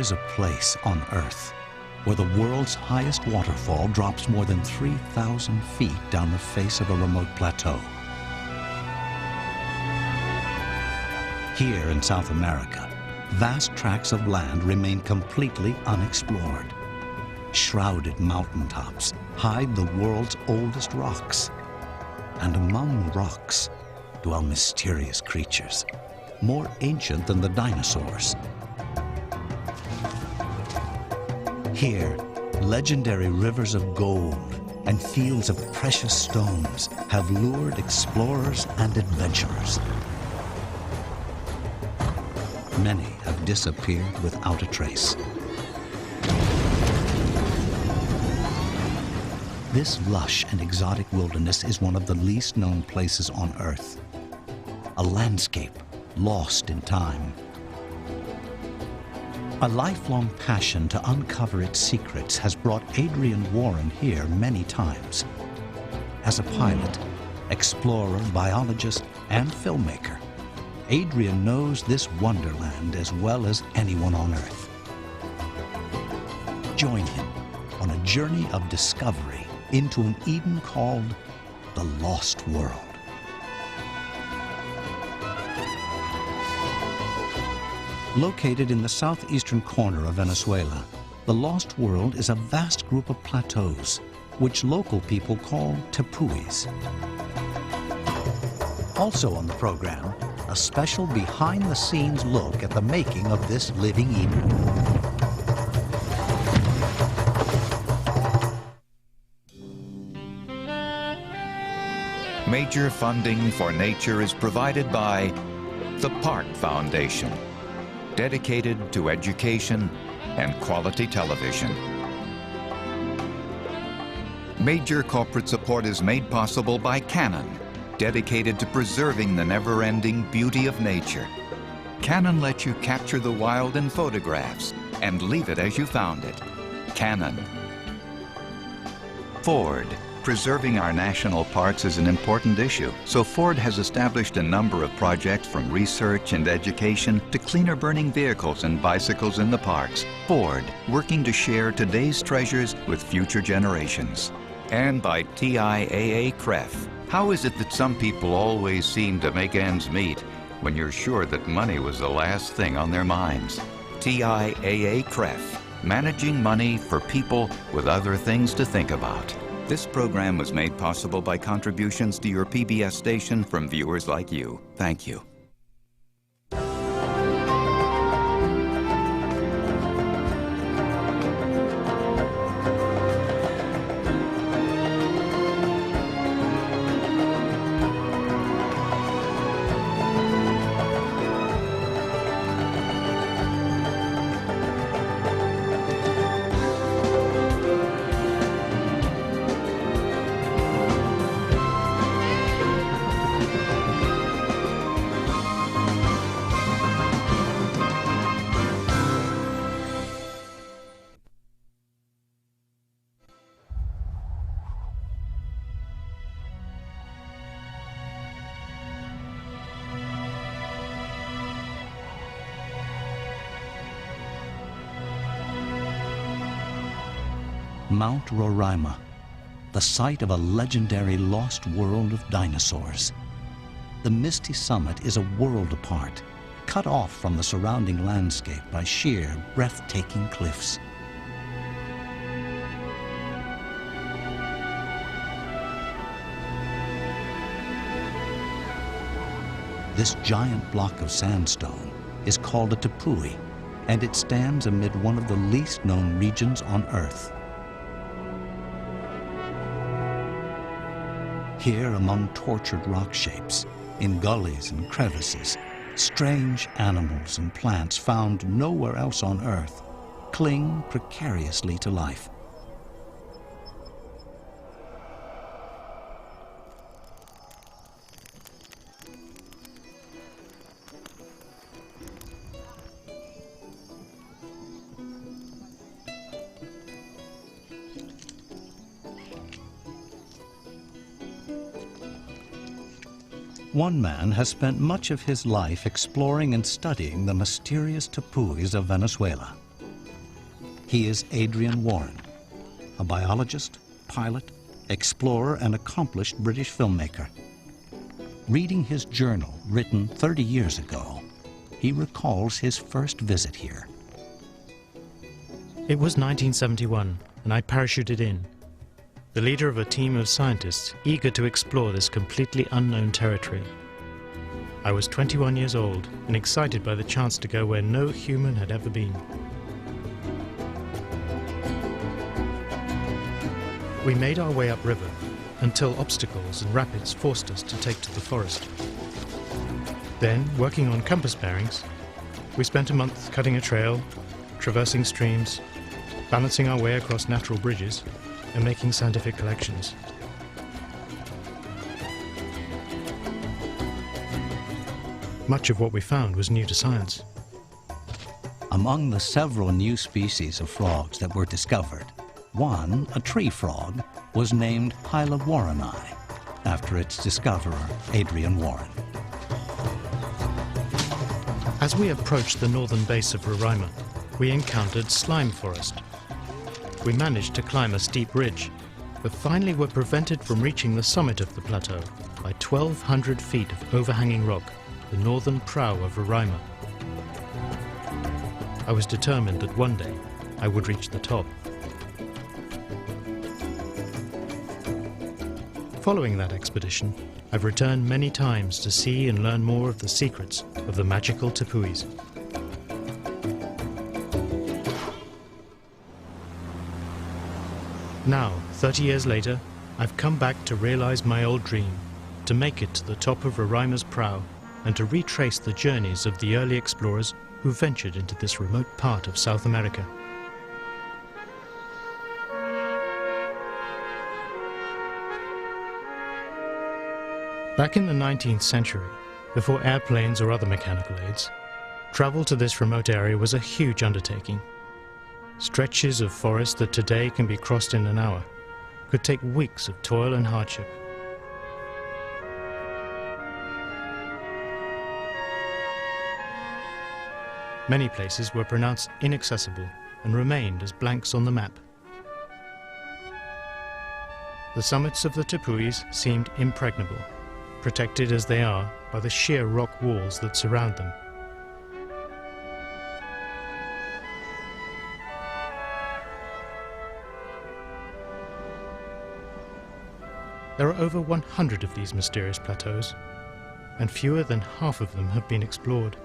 is a place on Earth where the world's highest waterfall drops more than 3,000 feet down the face of a remote plateau. Here in South America, vast tracts of land remain completely unexplored. Shrouded mountaintops hide the world's oldest rocks. And among rocks dwell mysterious creatures, more ancient than the dinosaurs. Here, legendary rivers of gold and fields of precious stones have lured explorers and adventurers. Many have disappeared without a trace. This lush and exotic wilderness is one of the least known places on Earth. A landscape lost in time. A lifelong passion to uncover its secrets has brought Adrian Warren here many times. As a pilot, explorer, biologist, and filmmaker, Adrian knows this wonderland as well as anyone on Earth. Join him on a journey of discovery into an Eden called the Lost World. Located in the southeastern corner of Venezuela, the Lost World is a vast group of plateaus, which local people call tepuis. Also on the program, a special behind-the-scenes look at the making of this living Eden. Major funding for nature is provided by the Park Foundation, dedicated to education and quality television. Major corporate support is made possible by Canon, dedicated to preserving the never-ending beauty of nature. Canon lets you capture the wild in photographs and leave it as you found it. Canon. Ford. Preserving our national parks is an important issue, so Ford has established a number of projects from research and education to cleaner burning vehicles and bicycles in the parks. Ford, working to share today's treasures with future generations. And by TIAA-CREF. How is it that some people always seem to make ends meet when you're sure that money was the last thing on their minds? TIAA-CREF, managing money for people with other things to think about. This program was made possible by contributions to your PBS station from viewers like you. Thank you. Mount Roraima, the site of a legendary lost world of dinosaurs. The misty summit is a world apart, cut off from the surrounding landscape by sheer, breathtaking cliffs. This giant block of sandstone is called a tepui, and it stands amid one of the least known regions on Earth. Here among tortured rock shapes, in gullies and crevices, strange animals and plants found nowhere else on Earth cling precariously to life. One man has spent much of his life exploring and studying the mysterious tepuis of Venezuela. He is Adrian Warren, a biologist, pilot, explorer, and accomplished British filmmaker. Reading his journal, written 30 years ago, he recalls his first visit here. It was 1971, and I parachuted in, the leader of a team of scientists eager to explore this completely unknown territory. I was 21 years old and excited by the chance to go where no human had ever been. We made our way upriver until obstacles and rapids forced us to take to the forest. Then, working on compass bearings, we spent a month cutting a trail, traversing streams, balancing our way across natural bridges, and making scientific collections. Much of what we found was new to science. Among the several new species of frogs that were discovered, one, a tree frog, was named Hyla warreni, after its discoverer, Adrian Warren. As we approached the northern base of Roraima, we encountered slime forest. We managed to climb a steep ridge, but finally were prevented from reaching the summit of the plateau by 1,200 feet of overhanging rock, the northern prow of Roraima. I was determined that one day I would reach the top. Following that expedition, I've returned many times to see and learn more of the secrets of the magical tepuis. Now, 30 years later, I've come back to realize my old dream, to make it to the top of Roraima's prow and to retrace the journeys of the early explorers who ventured into this remote part of South America. Back in the 19th century, before airplanes or other mechanical aids, travel to this remote area was a huge undertaking. Stretches of forest that today can be crossed in an hour could take weeks of toil and hardship. Many places were pronounced inaccessible and remained as blanks on the map. The summits of the tepuis seemed impregnable, protected as they are by the sheer rock walls that surround them. There are over 100 of these mysterious plateaus, and fewer than half of them have been explored.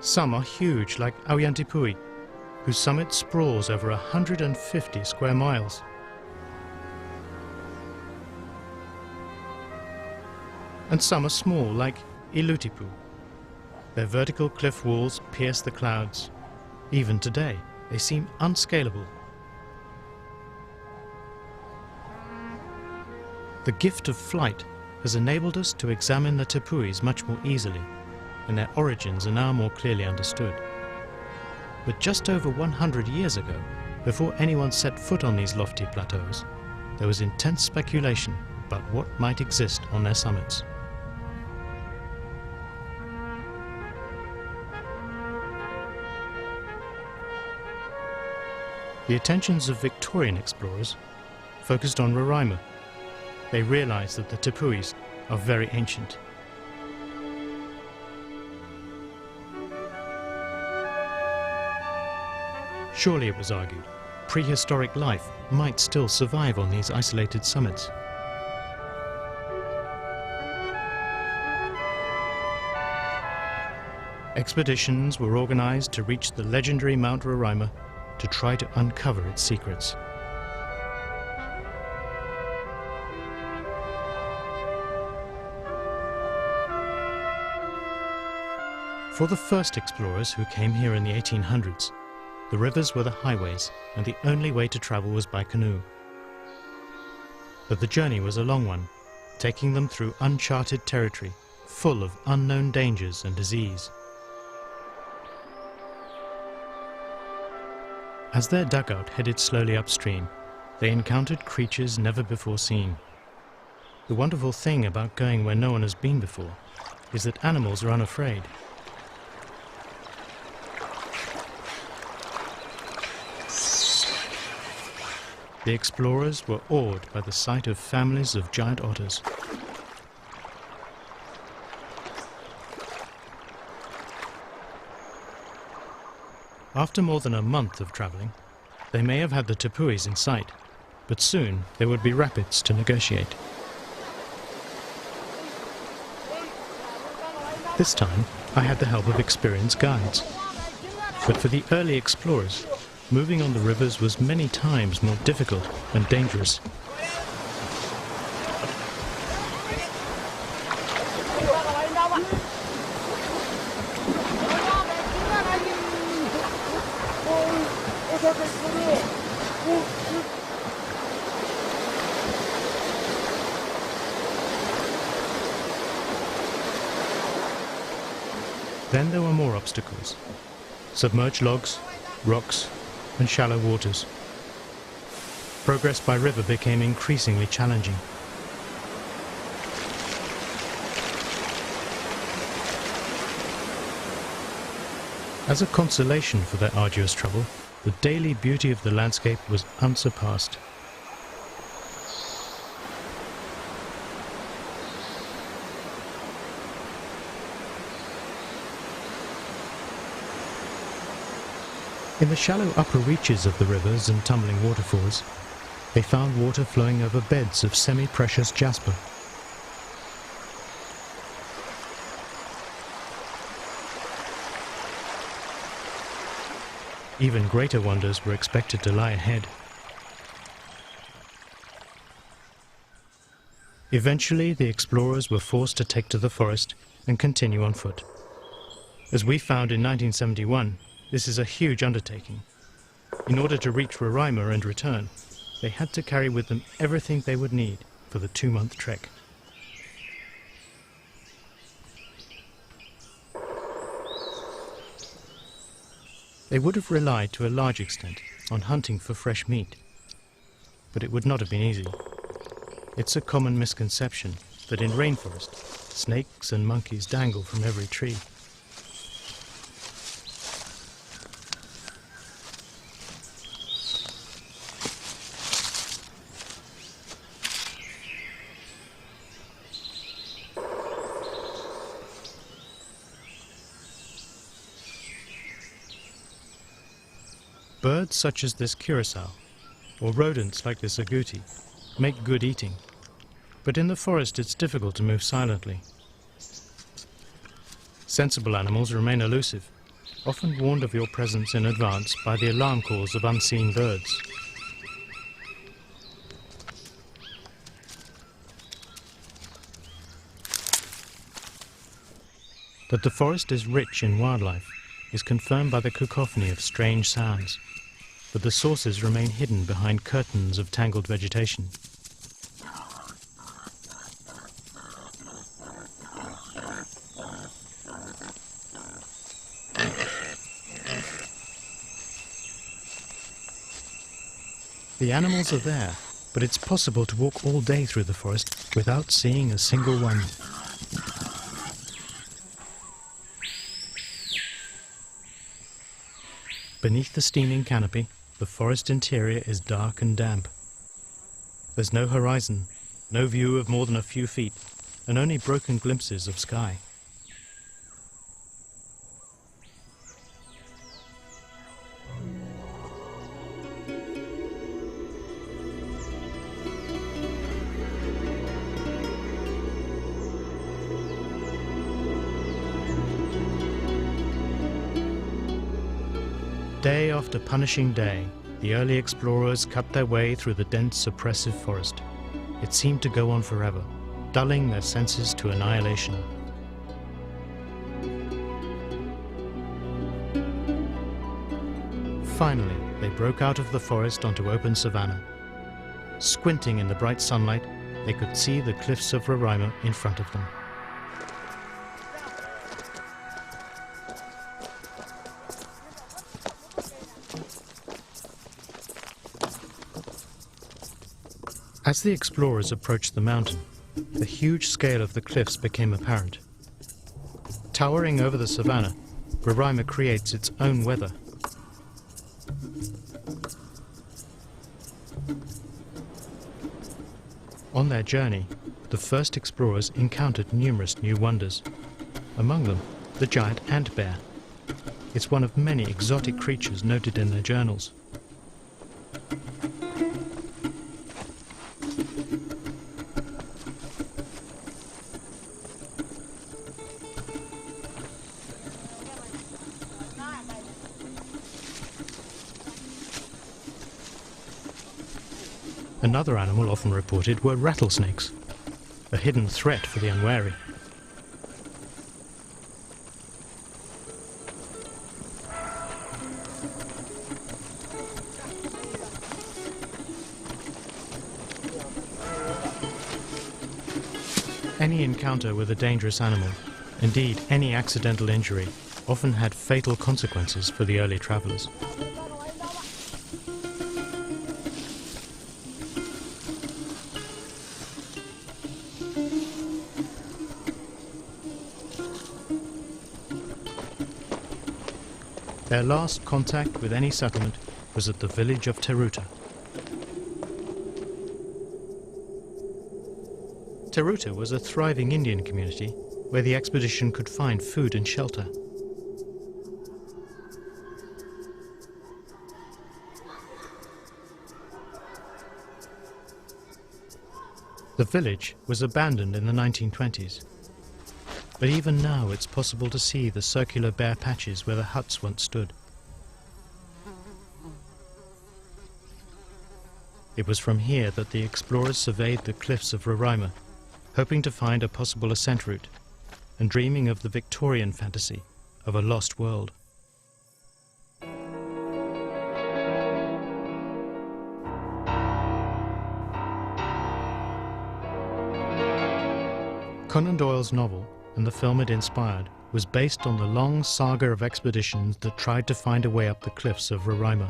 Some are huge, like Auyantipui, whose summit sprawls over 150 square miles. And some are small, like Ilutipu. Their vertical cliff walls pierce the clouds. Even today, they seem unscalable. The gift of flight has enabled us to examine the tepuis much more easily, and their origins are now more clearly understood. But just over 100 years ago, before anyone set foot on these lofty plateaus, there was intense speculation about what might exist on their summits. The attentions of Victorian explorers focused on Roraima. They realized that the tepuis are very ancient. Surely, it was argued, prehistoric life might still survive on these isolated summits. Expeditions were organized to reach the legendary Mount Roraima to try to uncover its secrets. For the first explorers who came here in the 1800s, the rivers were the highways, and the only way to travel was by canoe. But the journey was a long one, taking them through uncharted territory, full of unknown dangers and disease. As their dugout headed slowly upstream, they encountered creatures never before seen. The wonderful thing about going where no one has been before is that animals are unafraid. the explorers were awed by the sight of families of giant otters. After more than a month of travelling, they may have had the tepuis in sight, but soon there would be rapids to negotiate. This time, I had the help of experienced guides. But for the early explorers, moving on the rivers was many times more difficult and dangerous. Then there were more obstacles: submerged logs, rocks, and shallow waters. Progress by river became increasingly challenging. As a consolation for their arduous trouble, the daily beauty of the landscape was unsurpassed. In the shallow upper reaches of the rivers and tumbling waterfalls, they found water flowing over beds of semi-precious jasper. Even greater wonders were expected to lie ahead. Eventually, the explorers were forced to take to the forest and continue on foot. As we found in 1971, this is a huge undertaking. In order to reach Roraima and return, they had to carry with them everything they would need for the 2-month trek. They would have relied to a large extent on hunting for fresh meat, but it would not have been easy. It's a common misconception that in rainforest, snakes and monkeys dangle from every tree. Birds such as this curassow, or rodents like this agouti, make good eating, but in the forest it's difficult to move silently. Sensible animals remain elusive, often warned of your presence in advance by the alarm calls of unseen birds. That the forest is rich in wildlife is confirmed by the cacophony of strange sounds, but the sources remain hidden behind curtains of tangled vegetation. The animals are there, but it's possible to walk all day through the forest without seeing a single one. Beneath the steaming canopy, the forest interior is dark and damp. There's no horizon, no view of more than a few feet, and only broken glimpses of sky. Day after punishing day, the early explorers cut their way through the dense, oppressive forest. It seemed to go on forever, dulling their senses to annihilation. Finally, they broke out of the forest onto open savanna. Squinting in the bright sunlight, they could see the cliffs of Roraima in front of them. As the explorers approached the mountain, the huge scale of the cliffs became apparent. Towering over the savanna, Roraima creates its own weather. On their journey, the first explorers encountered numerous new wonders. Among them, the giant ant bear. It's one of many exotic creatures noted in their journals. Another animal often reported were rattlesnakes, a hidden threat for the unwary. Any encounter with a dangerous animal, indeed any accidental injury, often had fatal consequences for the early travelers. Their last contact with any settlement was at the village of Teruta. Teruta was a thriving Indian community where the expedition could find food and shelter. The village was abandoned in the 1920s. But even now it's possible to see the circular bare patches where the huts once stood. It was from here that the explorers surveyed the cliffs of Roraima, hoping to find a possible ascent route, and dreaming of the Victorian fantasy of a lost world. Conan Doyle's novel, and the film it inspired, was based on the long saga of expeditions that tried to find a way up the cliffs of Roraima.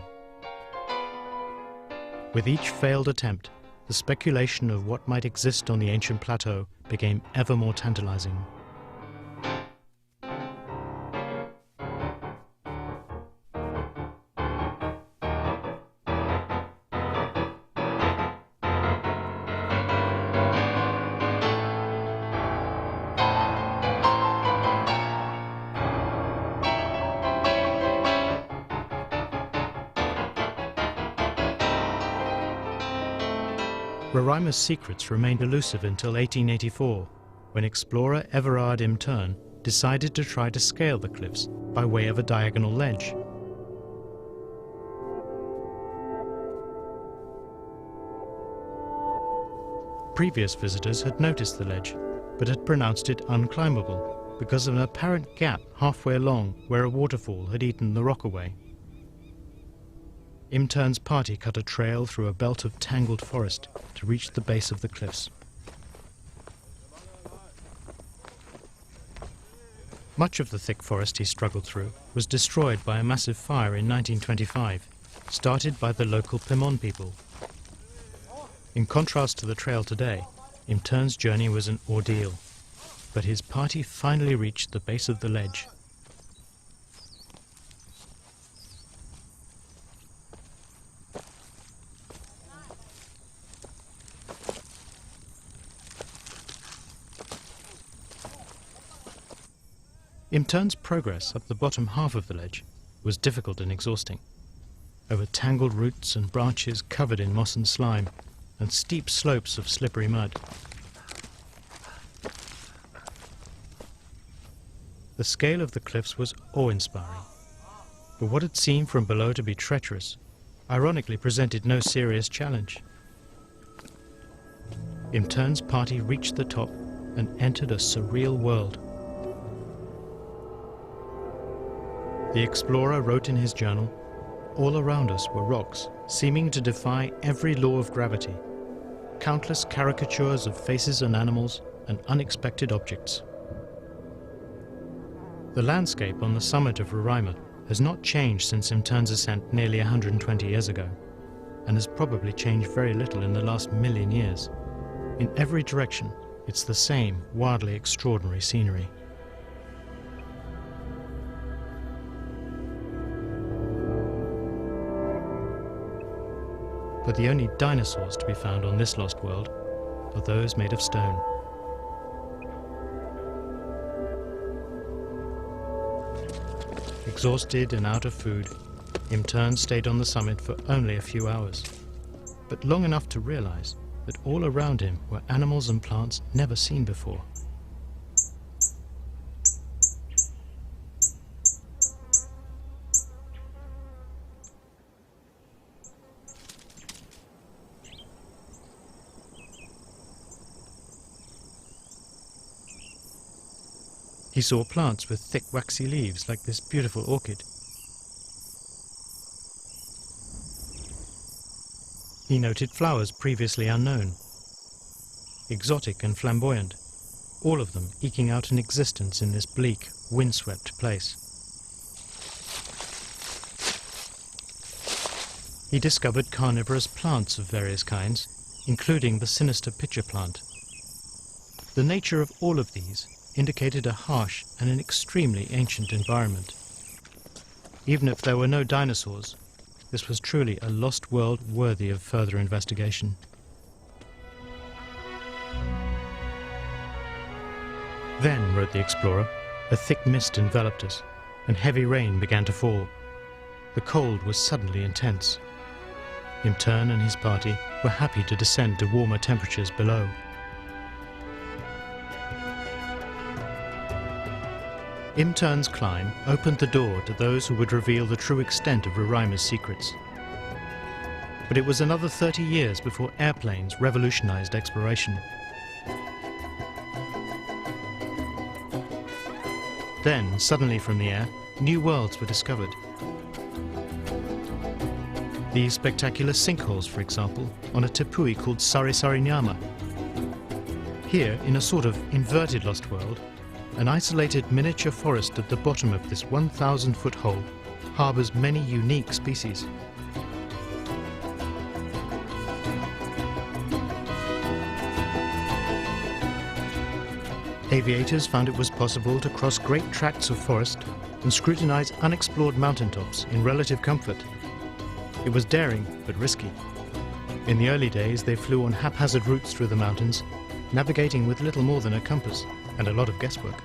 With each failed attempt, the speculation of what might exist on the ancient plateau became ever more tantalizing. Roraima's secrets remained elusive until 1884, when explorer Everard M. Tern decided to try to scale the cliffs by way of a diagonal ledge. Previous visitors had noticed the ledge, but had pronounced it unclimbable because of an apparent gap halfway along where a waterfall had eaten the rock away. Im Tern's party cut a trail through a belt of tangled forest to reach the base of the cliffs. Much of the thick forest he struggled through was destroyed by a massive fire in 1925, started by the local Pimon people. In contrast to the trail today, Im Tern's journey was an ordeal, but his party finally reached the base of the ledge. Im Tern's progress up the bottom half of the ledge was difficult and exhausting, over tangled roots and branches covered in moss and slime, and steep slopes of slippery mud. The scale of the cliffs was awe-inspiring, but what had seemed from below to be treacherous ironically presented no serious challenge. Im Tern's party reached the top and entered a surreal world. The explorer wrote in his journal, "All around us were rocks, seeming to defy every law of gravity, countless caricatures of faces and animals, and unexpected objects." The landscape on the summit of Roraima has not changed since Im Tern's ascent nearly 120 years ago, and has probably changed very little in the last million years. In every direction, it's the same wildly extraordinary scenery. but the only dinosaurs to be found on this lost world are those made of stone. Exhausted and out of food, Imtern stayed on the summit for only a few hours, but long enough to realize that all around him were animals and plants never seen before. He saw plants with thick waxy leaves like this beautiful orchid. He noted flowers previously unknown, exotic and flamboyant, all of them eking out an existence in this bleak, windswept place. He discovered carnivorous plants of various kinds, including the sinister pitcher plant. The nature of all of these indicated a harsh and an extremely ancient environment. Even if there were no dinosaurs, this was truly a lost world worthy of further investigation. Then, wrote the explorer, a thick mist enveloped us, and heavy rain began to fall. The cold was suddenly intense. Imtern and his party were happy to descend to warmer temperatures below. Imtern's climb opened the door to those who would reveal the true extent of Roraima's secrets. But it was another 30 years before airplanes revolutionized exploration. Then, suddenly from the air, new worlds were discovered. These spectacular sinkholes, for example, on a tepui called Sarisarinyama. Here, in a sort of inverted lost world, an isolated miniature forest at the bottom of this 1,000-foot hole harbors many unique species. Aviators found it was possible to cross great tracts of forest and scrutinize unexplored mountaintops in relative comfort. It was daring, but risky. In the early days, they flew on haphazard routes through the mountains, navigating with little more than a compass and a lot of guesswork.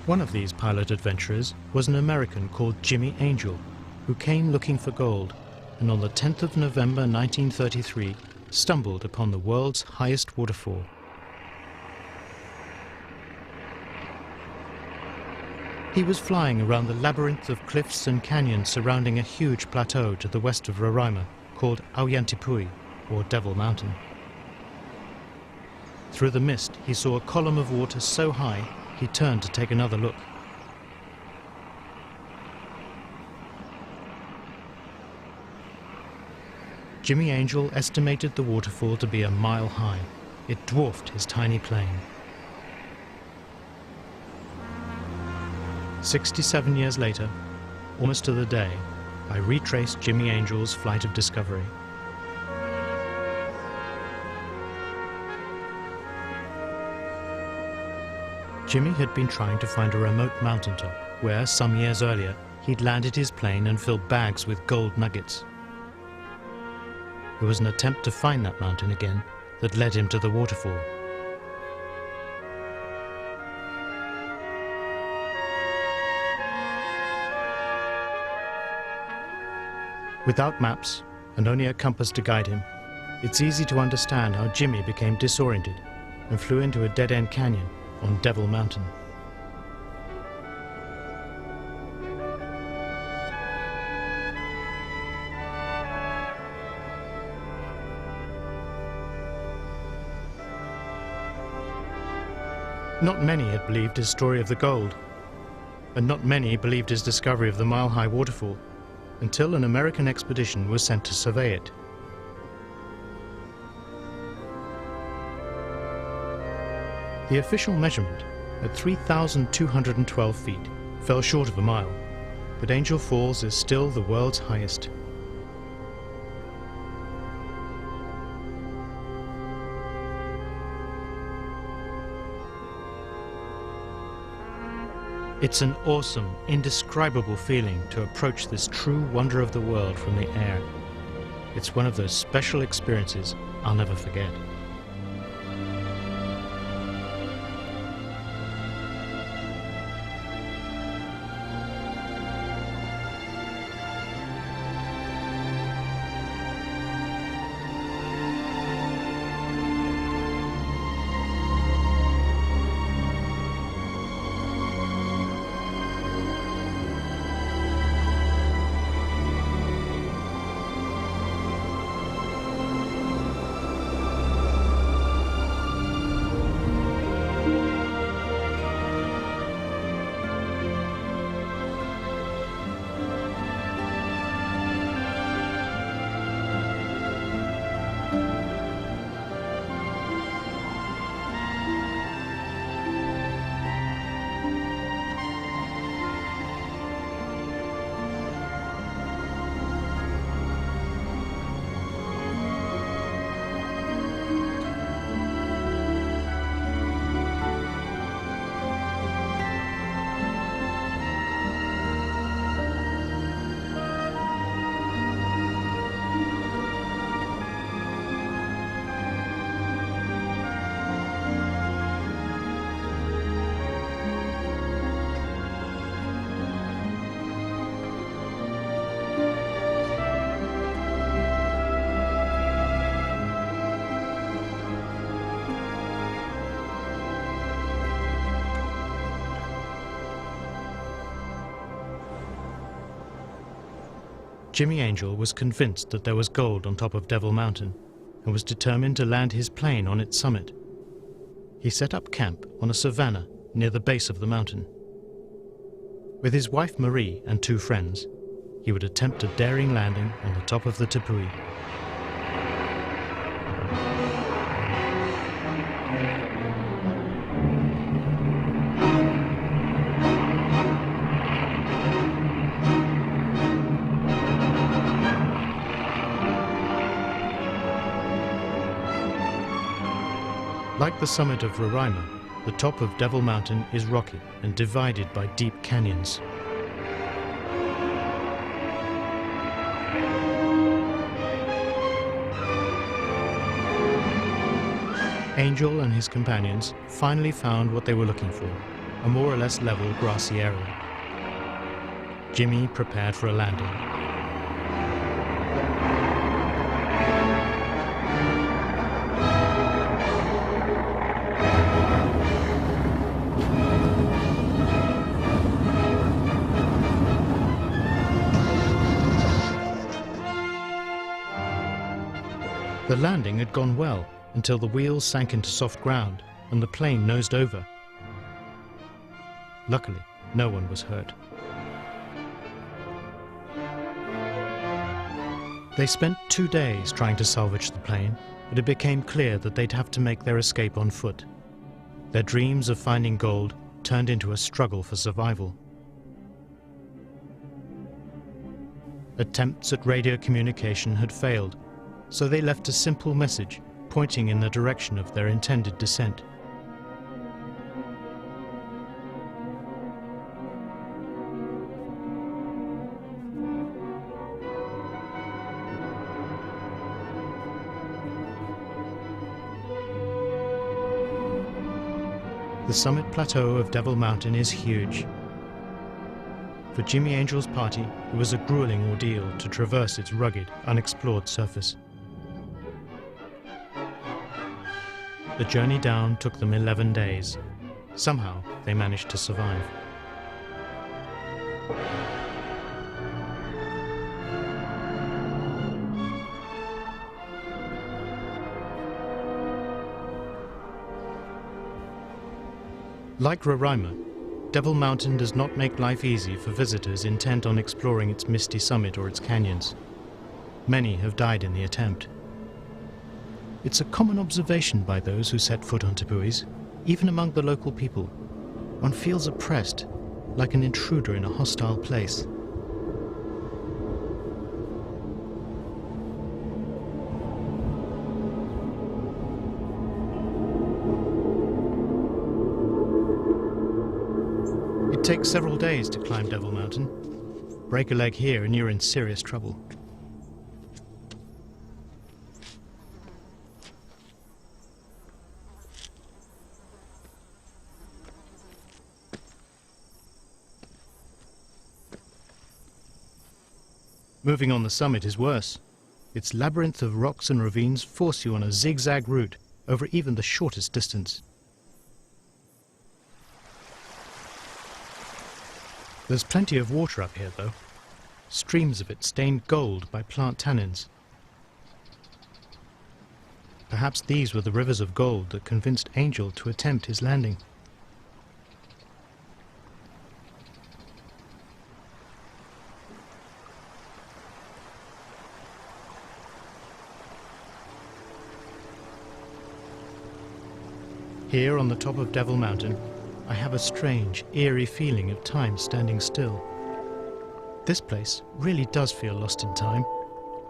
One of these pilot adventurers was an American called Jimmy Angel, who came looking for gold, and on the 10th of November 1933 stumbled upon the world's highest waterfall. He was flying around the labyrinth of cliffs and canyons surrounding a huge plateau to the west of Roraima called Auyantipui, or Devil Mountain. Through the mist, he saw a column of water so high he turned to take another look. Jimmy Angel estimated the waterfall to be a mile high. It dwarfed his tiny plane. 67 years later, almost to the day, I retraced Jimmy Angel's flight of discovery. Jimmy had been trying to find a remote mountaintop where, some years earlier, he'd landed his plane and filled bags with gold nuggets. It was an attempt to find that mountain again that led him to the waterfall. Without maps, and only a compass to guide him, it's easy to understand how Jimmy became disoriented and flew into a dead-end canyon on Devil Mountain. Not many had believed his story of the gold, and not many believed his discovery of the mile-high waterfall, until an American expedition was sent to survey it. The official measurement, at 3,212 feet, fell short of a mile, but Angel Falls is still the world's highest. It's an awesome, indescribable feeling to approach this true wonder of the world from the air. It's one of those special experiences I'll never forget. Jimmy Angel was convinced that there was gold on top of Devil Mountain and was determined to land his plane on its summit. He set up camp on a savanna near the base of the mountain. With his wife Marie and 2 friends, he would attempt a daring landing on the top of the Tepui. Like the summit of Roraima, the top of Devil Mountain is rocky and divided by deep canyons. Angel and his companions finally found what they were looking for, a more or less level grassy area. Jimmy prepared for a landing. The landing had gone well until the wheels sank into soft ground and the plane nosed over. Luckily, no one was hurt. They spent 2 days trying to salvage the plane, but it became clear that they'd have to make their escape on foot. Their dreams of finding gold turned into a struggle for survival. Attempts at radio communication had failed, so they left a simple message pointing in the direction of their intended descent. The summit plateau of Devil Mountain is huge. For Jimmy Angel's party, it was a grueling ordeal to traverse its rugged, unexplored surface. The journey down took them 11 days. Somehow, they managed to survive. Like Roraima, Devil Mountain does not make life easy for visitors intent on exploring its misty summit or its canyons. Many have died in the attempt. It's a common observation by those who set foot on Tepuis, even among the local people. One feels oppressed, like an intruder in a hostile place. It It takes several days to climb Devil Mountain. Break a leg here and you're in serious trouble. Moving on the summit is worse. Its labyrinth of rocks and ravines force you on a zigzag route over even the shortest distance. There's plenty of water up here, though. Streams of it stained gold by plant tannins. Perhaps these were the rivers of gold that convinced Angel to attempt his landing. Here on the top of Devil Mountain, I have a strange, eerie feeling of time standing still. This place really does feel lost in time,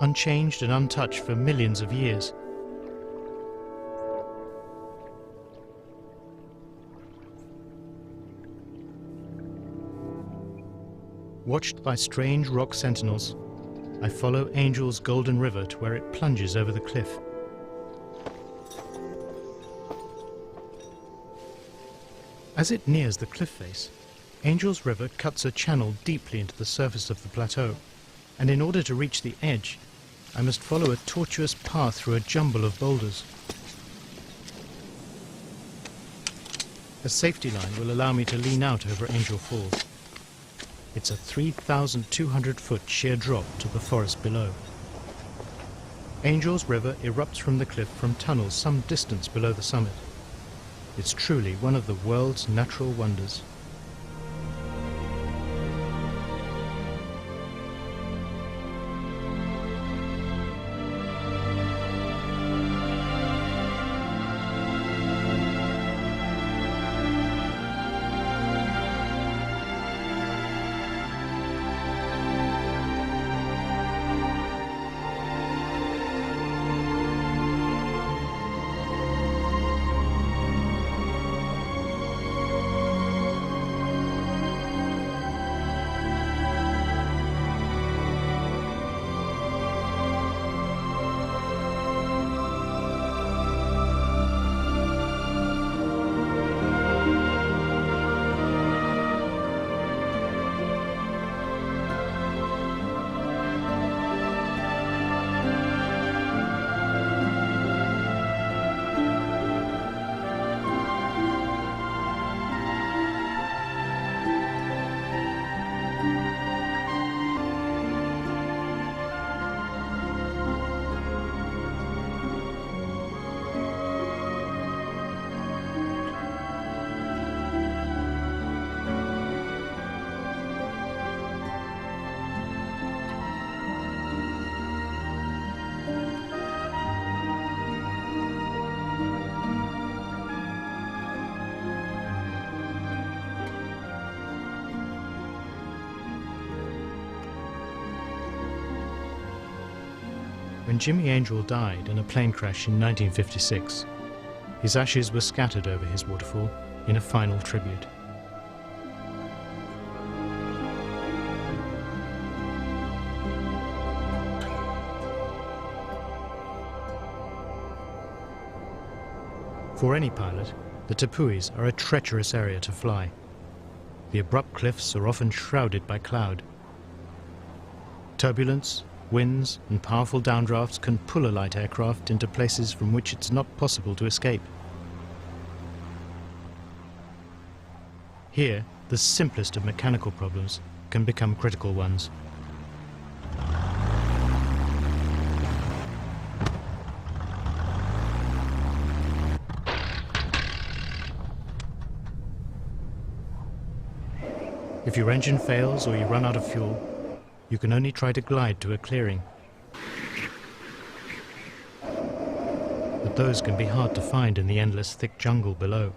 unchanged and untouched for millions of years. Watched by strange rock sentinels, I follow Angel's golden river to where it plunges over the cliff. As it nears the cliff face, Angel's River cuts a channel deeply into the surface of the plateau, and in order to reach the edge, I must follow a tortuous path through a jumble of boulders. A safety line will allow me to lean out over Angel Falls. It's a 3,200-foot sheer drop to the forest below. Angel's River erupts from the cliff from tunnels some distance below the summit. It's truly one of the world's natural wonders. When Jimmy Angel died in a plane crash in 1956, his ashes were scattered over his waterfall in a final tribute. For any pilot, the tepuis are a treacherous area to fly. The abrupt cliffs are often shrouded by cloud. Turbulence, winds and powerful downdrafts can pull a light aircraft into places from which it's not possible to escape. Here, the simplest of mechanical problems can become critical ones. If your engine fails or you run out of fuel, you can only try to glide to a clearing. But those can be hard to find in the endless thick jungle below.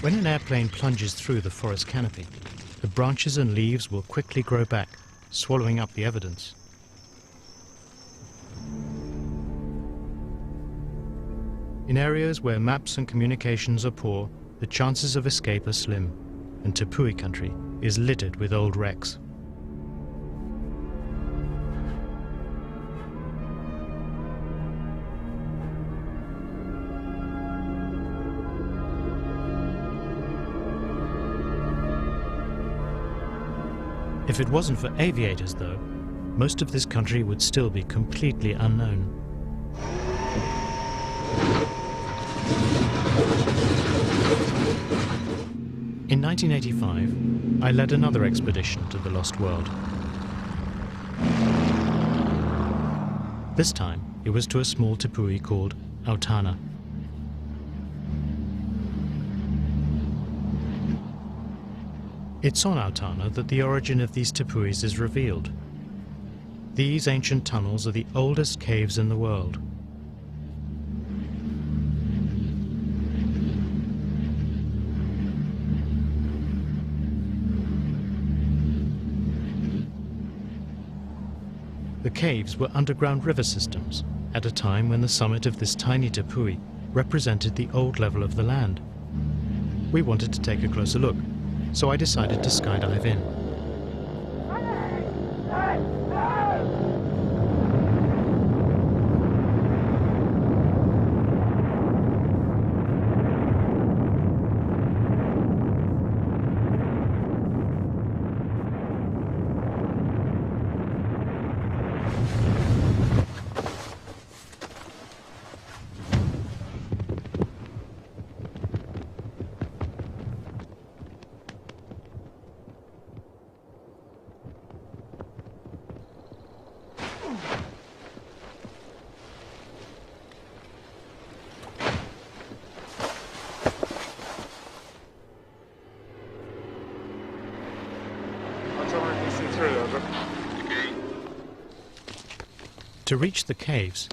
When an airplane plunges through the forest canopy, the branches and leaves will quickly grow back, swallowing up the evidence. In areas where maps and communications are poor, the chances of escape are slim, and Tepui country is littered with old wrecks. If it wasn't for aviators, though, most of this country would still be completely unknown. In 1985, I led another expedition to the Lost World. This time, it was to a small tepui called Autana. It's on Autana that the origin of these tepuis is revealed. These ancient tunnels are the oldest caves in the world. The caves were underground river systems at a time when the summit of this tiny tepui represented the old level of the land. We wanted to take a closer look, so I decided to skydive in. To reach the caves,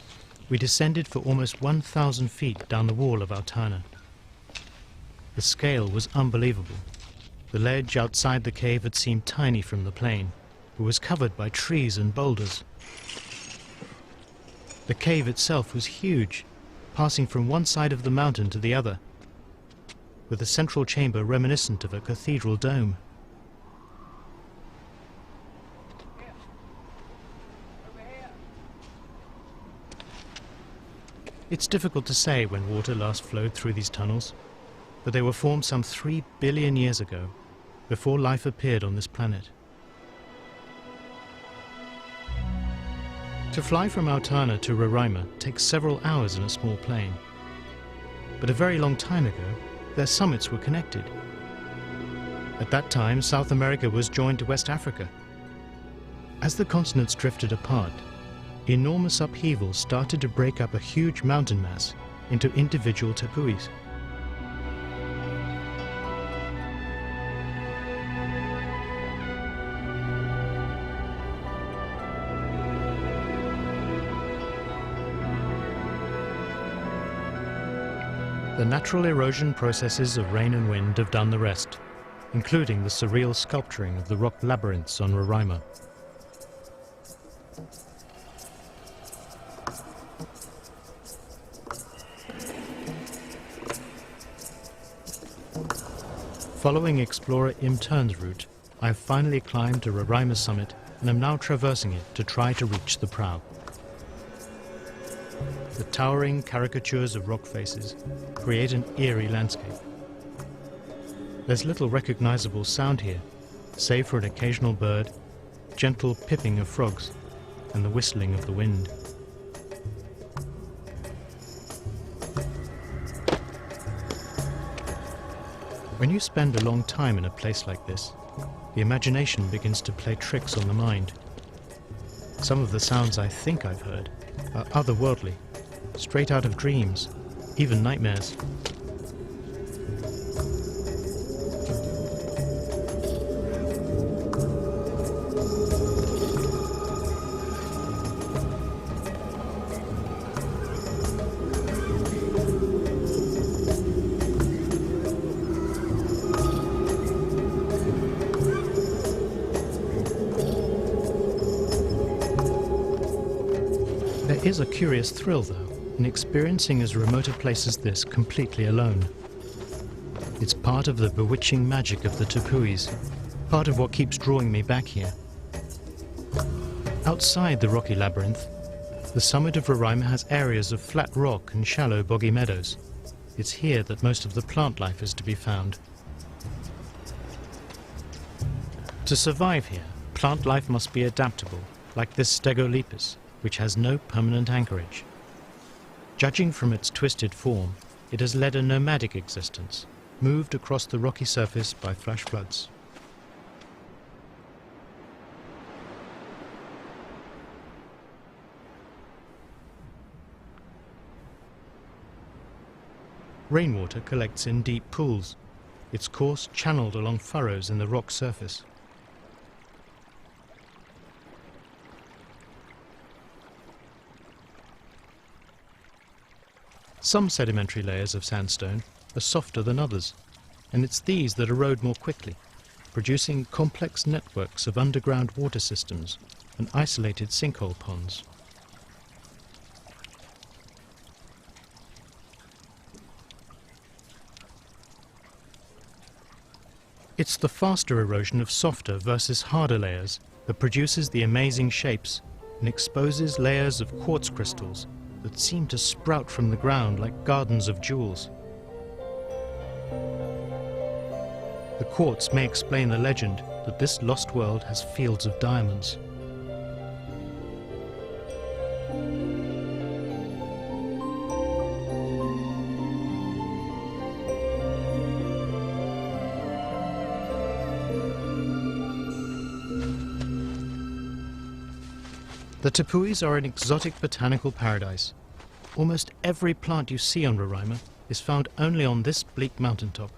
we descended for almost 1,000 feet down the wall of Autana. The scale was unbelievable. The ledge outside the cave had seemed tiny from the plain, but was covered by trees and boulders. The cave itself was huge, passing from one side of the mountain to the other, with a central chamber reminiscent of a cathedral dome. It's difficult to say when water last flowed through these tunnels, but they were formed some 3 billion years ago, before life appeared on this planet. To fly from Autana to Roraima takes several hours in a small plane. But a very long time ago, their summits were connected. At that time, South America was joined to West Africa. As the continents drifted apart, enormous upheavals started to break up a huge mountain mass into individual tepuis. The natural erosion processes of rain and wind have done the rest, including the surreal sculpturing of the rock labyrinths on Roraima. Following explorer Im Turn's route, I have finally climbed to Roraima's summit and am now traversing it to try to reach the prow. The towering caricatures of rock faces create an eerie landscape. There's little recognizable sound here, save for an occasional bird, gentle piping of frogs, and the whistling of the wind. When you spend a long time in a place like this, the imagination begins to play tricks on the mind. Some of the sounds I think I've heard are otherworldly, straight out of dreams, even nightmares. There is a curious thrill, though, in experiencing as remote a place as this completely alone. It's part of the bewitching magic of the Tepuis, part of what keeps drawing me back here. Outside the rocky labyrinth, the summit of Roraima has areas of flat rock and shallow boggy meadows. It's here that most of the plant life is to be found. To survive here, plant life must be adaptable, like this Stegolepis, which has no permanent anchorage. Judging from its twisted form, it has led a nomadic existence, moved across the rocky surface by flash floods. Rainwater collects in deep pools, its course channeled along furrows in the rock surface. Some sedimentary layers of sandstone are softer than others, and it's these that erode more quickly, producing complex networks of underground water systems and isolated sinkhole ponds. It's the faster erosion of softer versus harder layers that produces the amazing shapes and exposes layers of quartz crystals that seem to sprout from the ground like gardens of jewels. The quartz may explain the legend that this lost world has fields of diamonds. The Tepuis are an exotic botanical paradise. Almost every plant you see on Roraima is found only on this bleak mountaintop.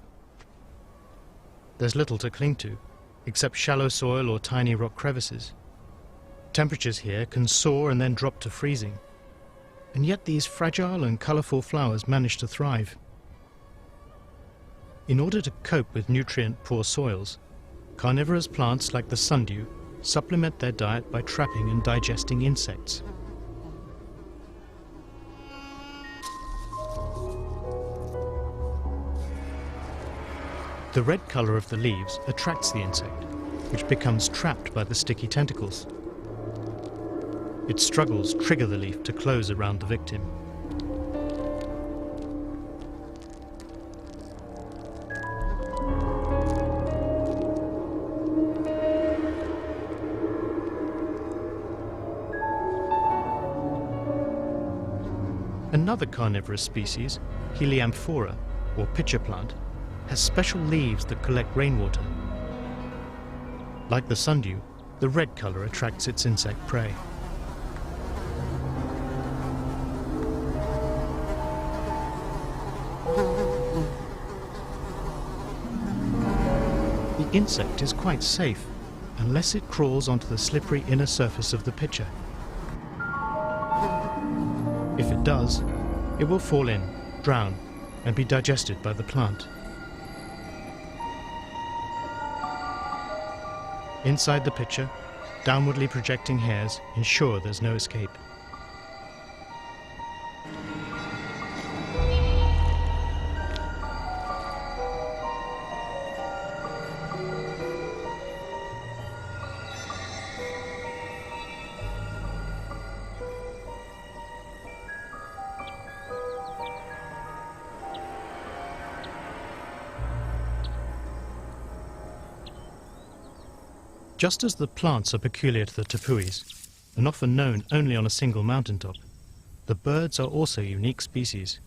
There's little to cling to, except shallow soil or tiny rock crevices. Temperatures here can soar and then drop to freezing. And yet these fragile and colourful flowers manage to thrive. In order to cope with nutrient-poor soils, carnivorous plants like the sundew supplement their diet by trapping and digesting insects. The red colour of the leaves attracts the insect, which becomes trapped by the sticky tentacles. Its struggles trigger the leaf to close around the victim. Another carnivorous species, Heliamphora, or pitcher plant, has special leaves that collect rainwater. Like the sundew, the red colour attracts its insect prey. The insect is quite safe, unless it crawls onto the slippery inner surface of the pitcher. If it does, it will fall in, drown, and be digested by the plant. Inside the pitcher, downwardly projecting hairs ensure there's no escape. Just as the plants are peculiar to the Tepuis, and often known only on a single mountaintop, the birds are also unique species.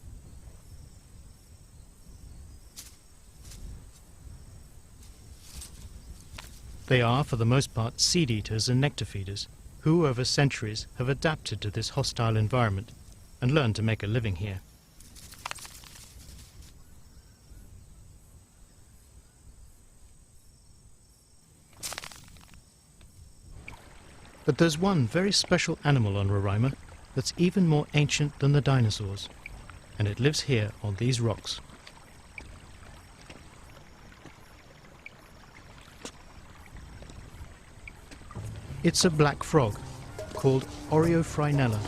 They are, for the most part, seed eaters and nectar feeders, who over centuries have adapted to this hostile environment and learned to make a living here. But there's one very special animal on Roraima that's even more ancient than the dinosaurs, and it lives here on these rocks. It's a black frog called Oreophrynella.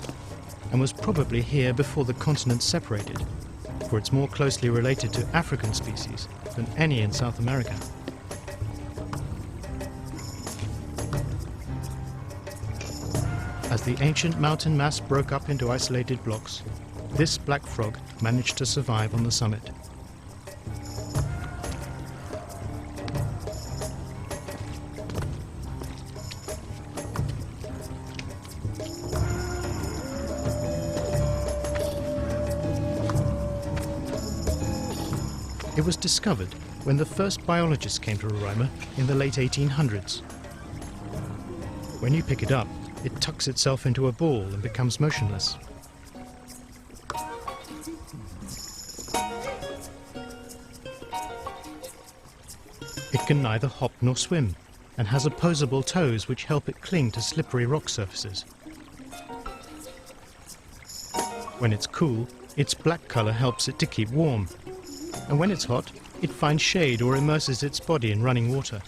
and was probably here before the continents separated, for it's more closely related to African species than any in South America. As the ancient mountain mass broke up into isolated blocks, this black frog managed to survive on the summit. It was discovered when the first biologists came to Roraima in the late 1800s. When you pick it up, it tucks itself into a ball and becomes motionless. It can neither hop nor swim, and has opposable toes which help it cling to slippery rock surfaces. When it's cool, its black color helps it to keep warm, and when it's hot, it finds shade or immerses its body in running water.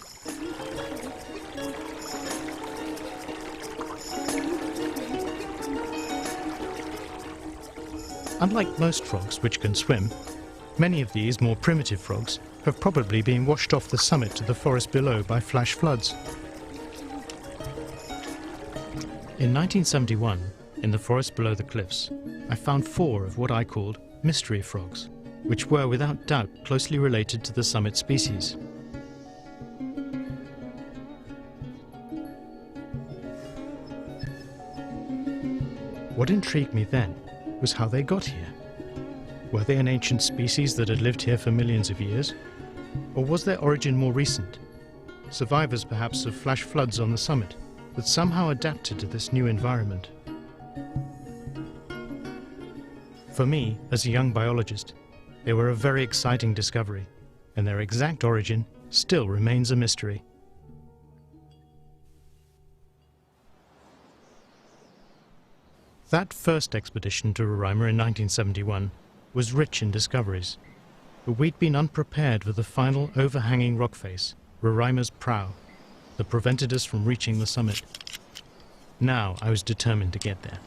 Unlike most frogs which can swim, many of these more primitive frogs have probably been washed off the summit to the forest below by flash floods. In 1971, in the forest below the cliffs, I found 4 of what I called mystery frogs, which were without doubt closely related to the summit species. What intrigued me then was how they got here. Were they an ancient species that had lived here for millions of years? Or was their origin more recent? Survivors perhaps of flash floods on the summit that somehow adapted to this new environment. For me, as a young biologist, they were a very exciting discovery, and their exact origin still remains a mystery. That first expedition to Roraima in 1971 was rich in discoveries, but we'd been unprepared for the final overhanging rock face, Roraima's prow, that prevented us from reaching the summit. Now I was determined to get there.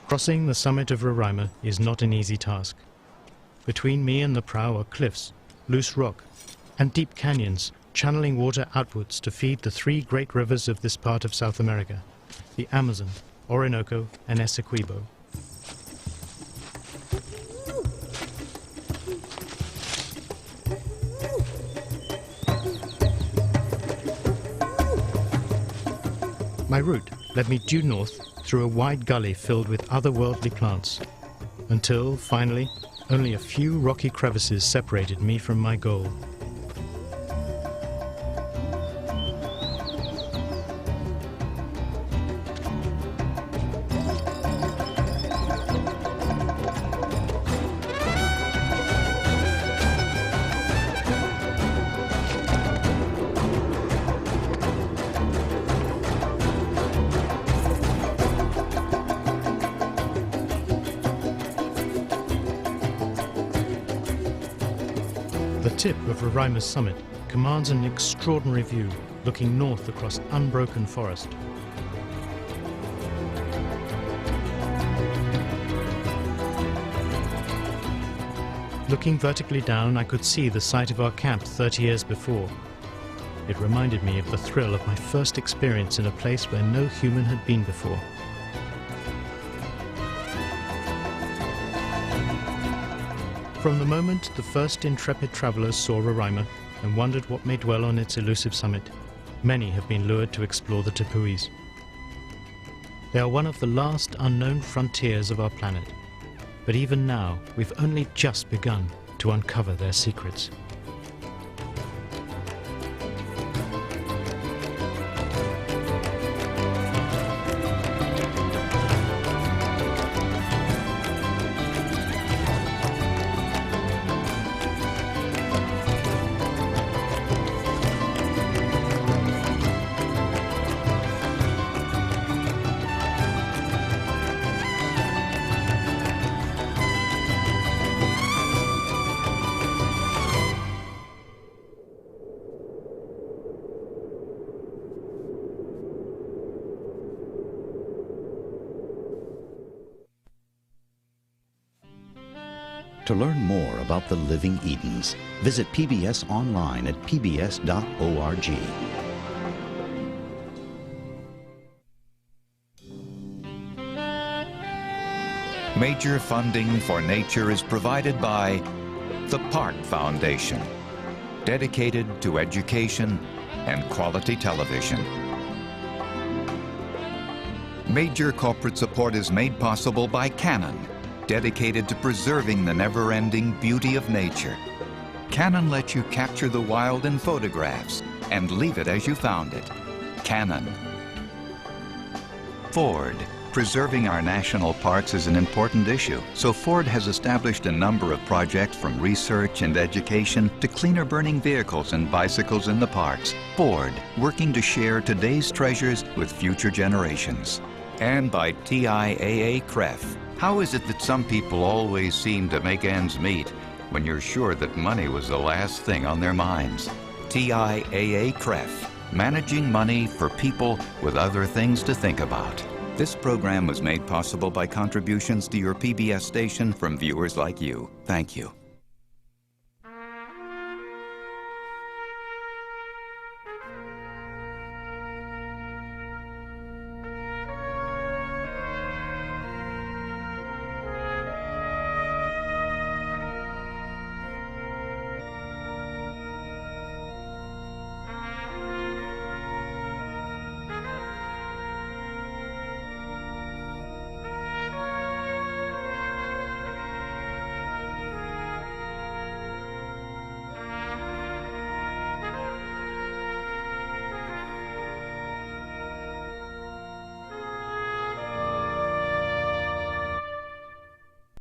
Crossing the summit of Roraima is not an easy task. Between me and the prow are cliffs, loose rock, and deep canyons channeling water outwards to feed the 3 great rivers of this part of South America, the Amazon, Orinoco, and Essequibo. My route led me due north through a wide gully filled with otherworldly plants, until, finally, only a few rocky crevices separated me from my goal. The tip of Roraima's summit commands an extraordinary view, looking north across unbroken forest. Looking vertically down, I could see the site of our camp 30 years before. It reminded me of the thrill of my first experience in a place where no human had been before. From the moment the first intrepid travelers saw Roraima and wondered what may dwell on its elusive summit, many have been lured to explore the tepuis. They are one of the last unknown frontiers of our planet, but even now we've only just begun to uncover their secrets. To learn more about the Living Edens, visit PBS online at pbs.org. Major funding for nature is provided by the Park Foundation, dedicated to education and quality television. Major corporate support is made possible by Canon, dedicated to preserving the never-ending beauty of nature. Canon lets you capture the wild in photographs and leave it as you found it. Canon. Ford. Preserving our national parks is an important issue, so Ford has established a number of projects from research and education to cleaner burning vehicles and bicycles in the parks. Ford, working to share today's treasures with future generations. And by TIAA-CREF. How is it that some people always seem to make ends meet when you're sure that money was the last thing on their minds? TIAA-CREF, managing money for people with other things to think about. This program was made possible by contributions to your PBS station from viewers like you. Thank you.